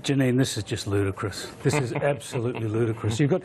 Janine, this is just ludicrous. This is absolutely ludicrous. You've got,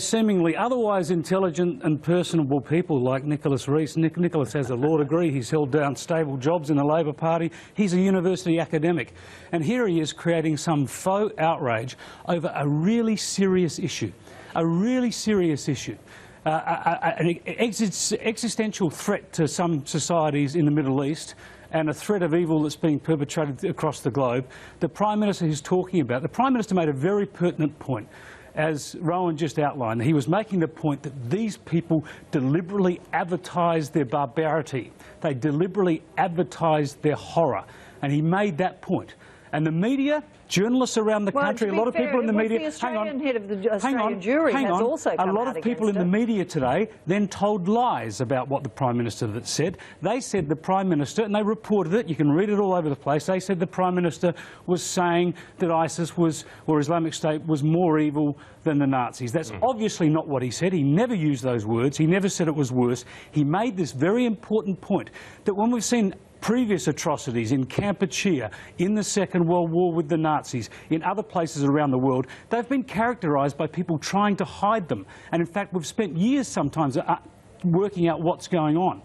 seemingly otherwise intelligent and personable people like Nicholas Rees. Nicholas has a law degree. He's held down stable jobs in the Labor Party. He's a university academic. And here he is creating some faux outrage over a really serious issue. A really serious issue. An existential threat to some societies in the Middle East, and a threat of evil that's being perpetrated across the globe. The Prime Minister is talking about. The Prime Minister made a very pertinent point, as Rowan just outlined. He was making the point that these people deliberately advertise their barbarity. They deliberately advertise their horror. And he made that point. And the media, journalists around the country, a lot of people in the media... The Australian head of the Australian jury has also come out against it. A lot of people in the media today then told lies about what the Prime Minister said. They said the Prime Minister, and they reported it, you can read it all over the place, they said the Prime Minister was saying that ISIS was, or Islamic State, was more evil than the Nazis. That's obviously not what he said. He never used those words. He never said it was worse. He made this very important point that when we've seen previous atrocities in Kampuchea, in the Second World War with the Nazis, in other places around the world, they've been characterised by people trying to hide them. And in fact, we've spent years sometimes working out what's going on.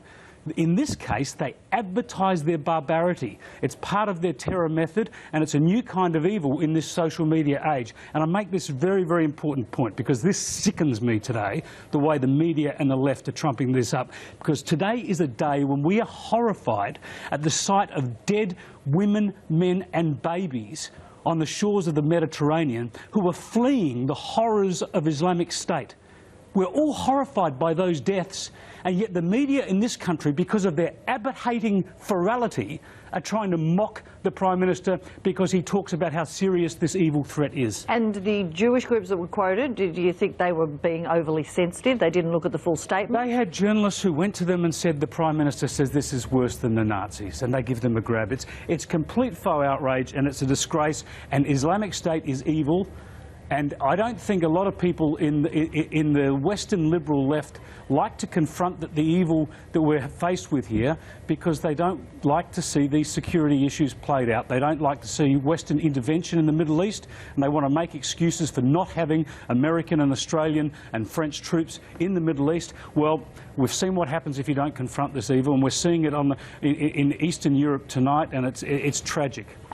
In this case, they advertise their barbarity. It's part of their terror method, and it's a new kind of evil in this social media age. And I make this very, very important point, because this sickens me today, the way the media and the left are trumping this up. Because today is a day when we are horrified at the sight of dead women, men and babies on the shores of the Mediterranean who are fleeing the horrors of Islamic State. We're all horrified by those deaths, and yet the media in this country, because of their aberrating ferality, are trying to mock the Prime Minister because he talks about how serious this evil threat is. And the Jewish groups that were quoted, did you think they were being overly sensitive? They didn't look at the full statement? They had journalists who went to them and said the Prime Minister says this is worse than the Nazis, and they give them a grab. It's complete faux outrage, and it's a disgrace, and Islamic State is evil. And I don't think a lot of people in the Western liberal left like to confront the evil that we're faced with here, because they don't like to see these security issues played out. They don't like to see Western intervention in the Middle East, and they want to make excuses for not having American and Australian and French troops in the Middle East. Well, we've seen what happens if you don't confront this evil, and we're seeing it in Eastern Europe tonight, and it's tragic.